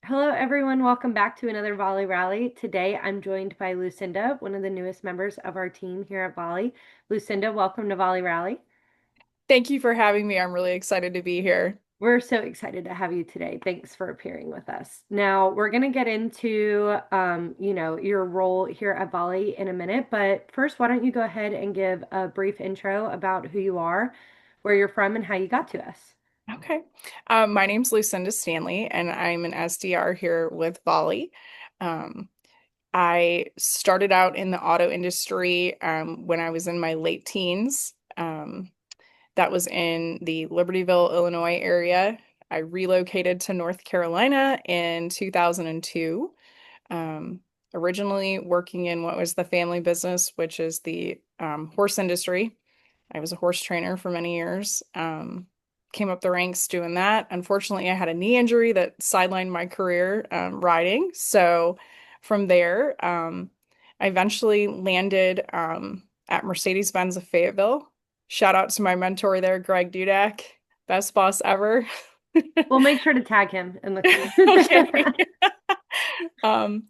Hello, everyone. Welcome back to another Volley Rally. Today, I'm joined by Lucinda, one of the newest members of our team here at Volley. Lucinda, welcome to Volley Rally. Thank you for having me. I'm really excited to be here. We're so excited to have you today. Thanks for appearing with us. Now, we're going to get into, your role here at Volley in a minute, but first, why don't you go ahead and give a brief intro about who you are, where you're from, and how you got to us. Okay. My name's Lucinda Stanley, and I'm an SDR here with Volley. Um, I started out in the auto industry when I was in my late teens. That was in the Libertyville, Illinois area. I relocated to North Carolina in 2002, originally working in what was the family business, which is the horse industry. I was a horse trainer for many years. Came up the ranks doing that. Unfortunately, I had a knee injury that sidelined my career riding. So from there, I eventually landed at Mercedes-Benz of Fayetteville. Shout out to my mentor there, Greg Dudak, best boss ever. We'll make sure to tag him in the comments. Okay. Um,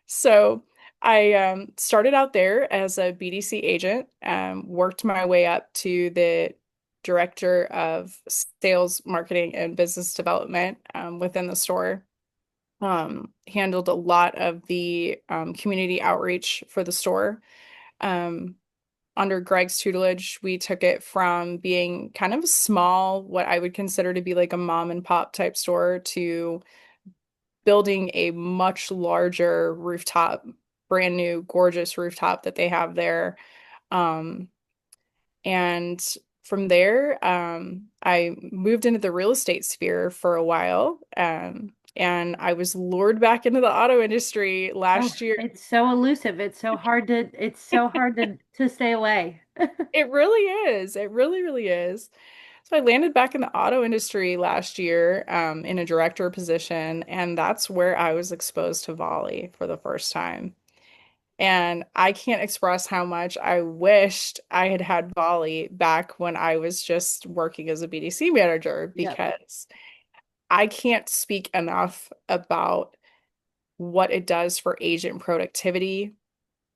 so I started out there as a BDC agent, worked my way up to the director of sales, marketing, and business development within the store. Handled a lot of the community outreach for the store. Um, Under Greg's tutelage, we took it from being kind of a small, what I would consider to be like a mom and pop type store, to building a much larger rooftop, brand new, gorgeous rooftop that they have there. Um, and from there, I moved into the real estate sphere for a while. And I was lured back into the auto industry Oh, last year. it's so elusive. It's so hard to stay away. It really is. It really, really is. So I landed back in the auto industry last year, in a director position, and that's where I was exposed to Volley for the first time. And I can't express how much I wished I had had Volley back when I was just working as a BDC manager, Yep. because I can't speak enough about what it does for agent productivity,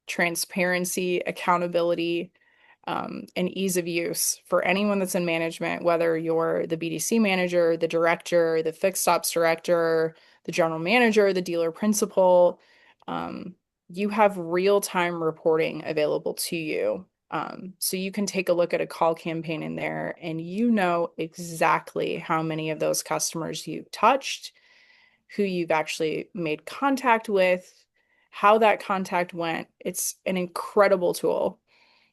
transparency, accountability, and ease of use for anyone that's in management, whether you're the BDC manager, the director, the fixed ops director, the general manager, the dealer principal. Um, you have real-time reporting available to you. So you can take a look at a call campaign in there and you know exactly how many of those customers you've touched, who you've actually made contact with, how that contact went. It's an incredible tool,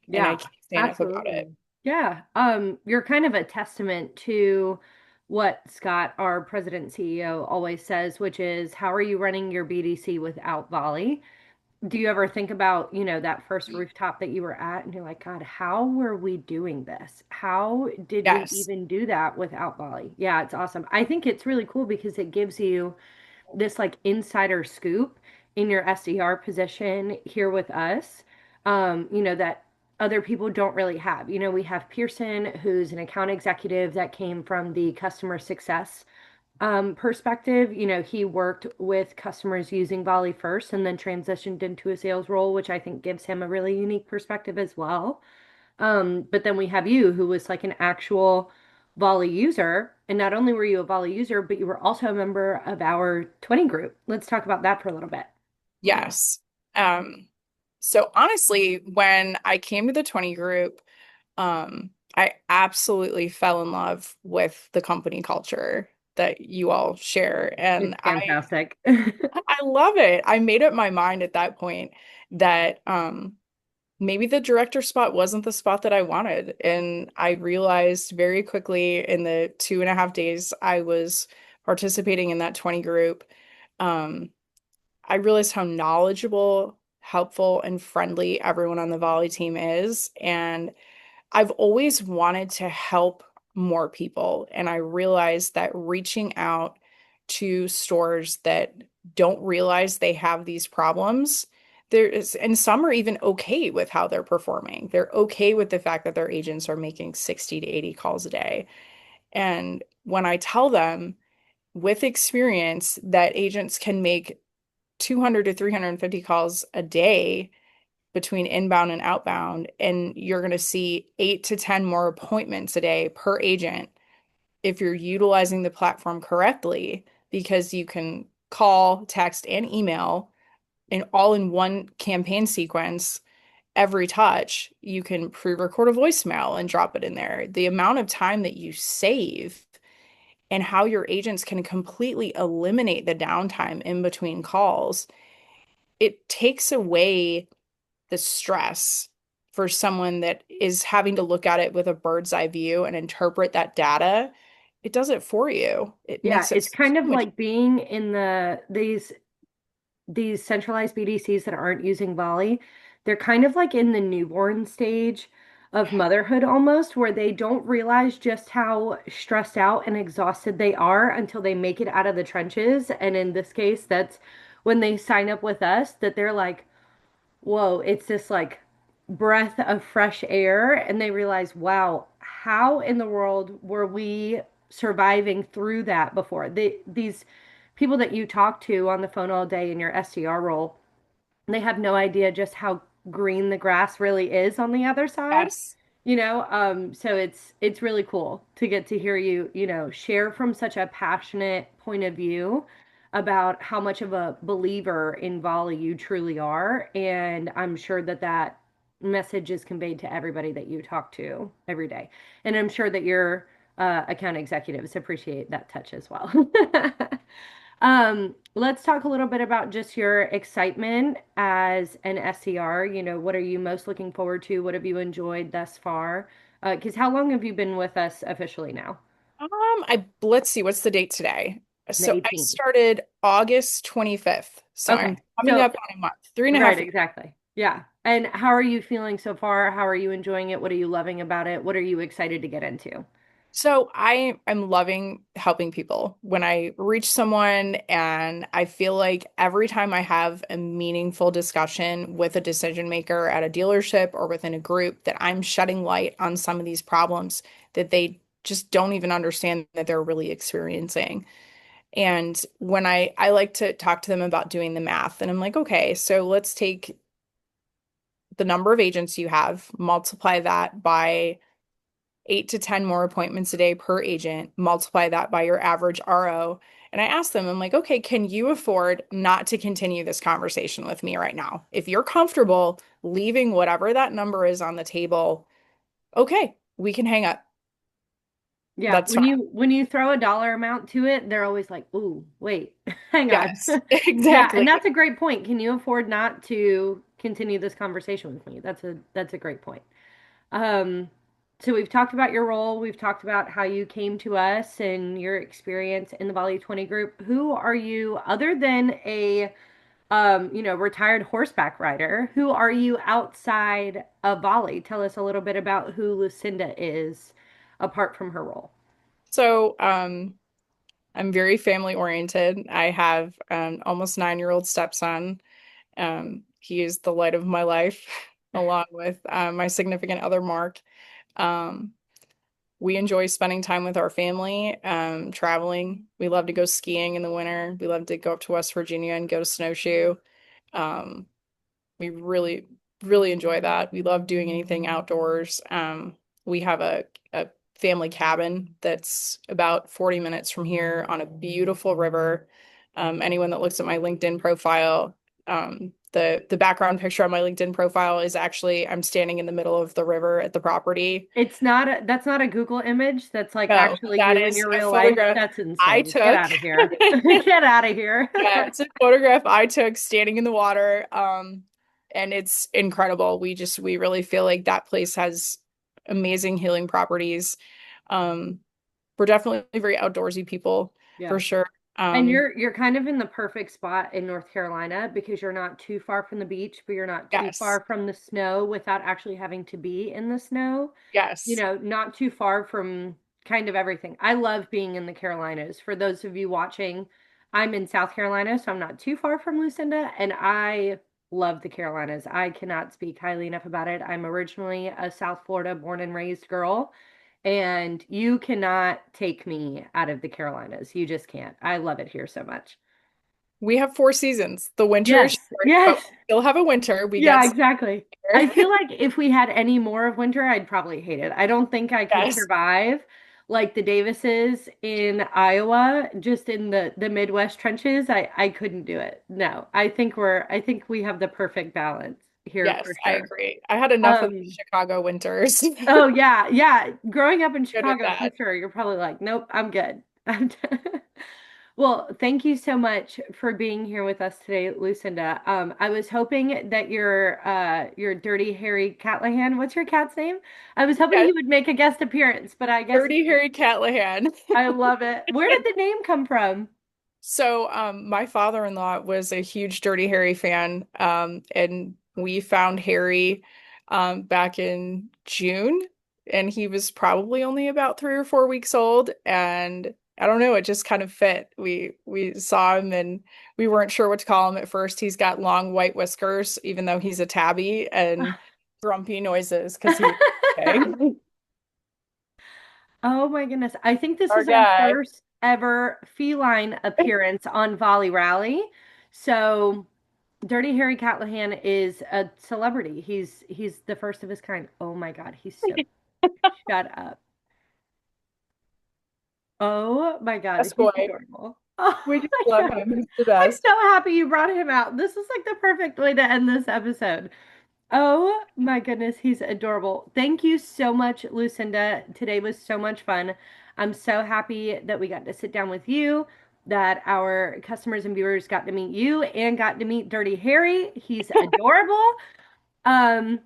and I Yeah, can't say enough about it. absolutely. Yeah. You're kind of a testament to what Scott, our president and CEO, always says, which is, how are you running your BDC without Volley? Do you ever think about, that first rooftop that you were at and you're like, God, how were we doing this? How did we Yes. even do that without Volley? Yeah, it's awesome. I think it's really cool because it gives you this like insider scoop in your SDR position here with us, that other people don't really have. We have Pearson, who's an account executive that came from the customer success perspective. He worked with customers using Volley first and then transitioned into a sales role, which I think gives him a really unique perspective as well. But then we have you, who was like an actual Volley user. And not only were you a Volley user, but you were also a member of our 20 group. Let's talk about that for a little bit. Yes. Um, so honestly, when I came to the 20 group, I absolutely fell in love with the company culture that you all share. And It's fantastic. I love it. I made up my mind at that point that maybe the director spot wasn't the spot that I wanted. And I realized very quickly in the 2.5 days I was participating in that 20 group, um, I realized how knowledgeable, helpful, and friendly everyone on the Volley team is. And I've always wanted to help more people. And I realized that reaching out to stores that don't realize they have these problems, and some are even okay with how they're performing. They're okay with the fact that their agents are making 60 to 80 calls a day. And when I tell them, with experience that agents can make 200 to 350 calls a day between inbound and outbound, and you're going to see 8 to 10 more appointments a day per agent if you're utilizing the platform correctly, because you can call, text, and email in all in one campaign sequence. Every touch, you can pre-record a voicemail and drop it in there. The amount of time that you save and how your agents can completely eliminate the downtime in between calls, it takes away the stress for someone that is having to look at it with a bird's eye view and interpret that data. It does it for you. It Yeah, makes it it's kind so of much. like being in these centralized BDCs that aren't using Volley. They're kind of like in the newborn stage of motherhood almost, where they don't realize just how stressed out and exhausted they are until they make it out of the trenches. And in this case, that's when they sign up with us, that they're like, whoa, it's this like breath of fresh air. And they realize, wow, how in the world were we surviving through that before? These people that you talk to on the phone all day in your SDR role, they have no idea just how green the grass really is on the other side. Yes. So it's really cool to get to hear you, share from such a passionate point of view about how much of a believer in volley you truly are. And I'm sure that that message is conveyed to everybody that you talk to every day. And I'm sure that your account executives appreciate that touch as well. Let's talk a little bit about just your excitement as an SCR. What are you most looking forward to? What have you enjoyed thus far? Because how long have you been with us officially now? Let's see, what's the date today? The So I 18th. started August 25th. So I'm Okay. coming So, up on a month, three and a right, half weeks. exactly. Yeah. And how are you feeling so far? How are you enjoying it? What are you loving about it? What are you excited to get into? So I am loving helping people. When I reach someone and I feel like every time I have a meaningful discussion with a decision maker at a dealership or within a group, that I'm shedding light on some of these problems that they just don't even understand that they're really experiencing. And when I like to talk to them about doing the math, and I'm like, okay, so let's take the number of agents you have, multiply that by 8 to 10 more appointments a day per agent, multiply that by your average RO. And I asked them, I'm like, okay, can you afford not to continue this conversation with me right now? If you're comfortable leaving whatever that number is on the table, okay, we can hang up. Yeah, That's when fine. you throw a dollar amount to it, they're always like, "Ooh, wait, hang on." Yes, Yeah, and exactly. that's a great point. Can you afford not to continue this conversation with me? That's a great point. Um, so we've talked about your role, we've talked about how you came to us and your experience in the Volley 20 group. Who are you other than a retired horseback rider? Who are you outside of Volley? Tell us a little bit about who Lucinda is apart from her role. So, I'm very family oriented. I have an almost 9-year-old stepson. He is the light of my life, along with my significant other, Mark. Um, we enjoy spending time with our family, traveling. We love to go skiing in the winter. We love to go up to West Virginia and go to snowshoe. Um, we really, really enjoy that. We love doing anything outdoors. We have a family cabin that's about 40 minutes from here on a beautiful river. Anyone that looks at my LinkedIn profile, the background picture on my LinkedIn profile is actually I'm standing in the middle of the river at the property. That's not a Google image. That's like No, actually that you in is your a real life. photograph That's I insane. Get took. out of here. Get out of here. Yeah, it's a photograph I took standing in the water. And it's incredible. We really feel like that place has amazing healing properties. Um, we're definitely very outdoorsy people for Yeah. sure. And Um, you're kind of in the perfect spot in North Carolina because you're not too far from the beach, but you're not too yes, far from the snow without actually having to be in the snow. yes, Not too far from kind of everything. I love being in the Carolinas. For those of you watching, I'm in South Carolina, so I'm not too far from Lucinda, and I love the Carolinas. I cannot speak highly enough about it. I'm originally a South Florida born and raised girl, And you cannot take me out of the Carolinas. You just can't. I love it here so much. We have 4 seasons. The winter is Yes, short, but yes. we still have a winter. We Yeah, get exactly. summer. I feel like if we had any more of winter, I'd probably hate it. I don't think I could Yes, survive like the Davises in Iowa, just in the Midwest trenches. I couldn't do it. No. I think we have the perfect balance here for yes, I sure. agree. I had enough of the Um, Chicago winters. oh yeah, yeah. Growing up in Good with Chicago for that. sure, you're probably like, nope, I'm good. Well, thank you so much for being here with us today, Lucinda. I was hoping that your dirty Harry Catlahan, what's your cat's name? I was hoping Yes, he would make a guest appearance, but I guess Dirty Harry Catlahan. I love it. Where did the name come from? So, my father-in-law was a huge Dirty Harry fan, and we found Harry back in June, and he was probably only about 3 or 4 weeks old, and I don't know, it just kind of fit. We saw him, and we weren't sure what to call him at first. He's got long white whiskers, even though he's a tabby, and grumpy noises because he was okay. Oh my goodness. I think this Our is our guy. first ever feline appearance on Volley Rally. So Dirty Harry Catlahan is a celebrity. He's the first of his kind. Oh my God, he's so shut up. Oh my God, Best he's boy. adorable. Oh We just my love God. him. He's the I'm best. so happy you brought him out. This is like the perfect way to end this episode. Oh my goodness, he's adorable. Thank you so much, Lucinda. Today was so much fun. I'm so happy that we got to sit down with you, that our customers and viewers got to meet you and got to meet Dirty Harry. He's adorable. Um,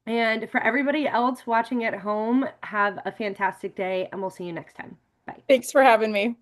and for everybody else watching at home, have a fantastic day, and we'll see you next time. Bye. Thanks for having me.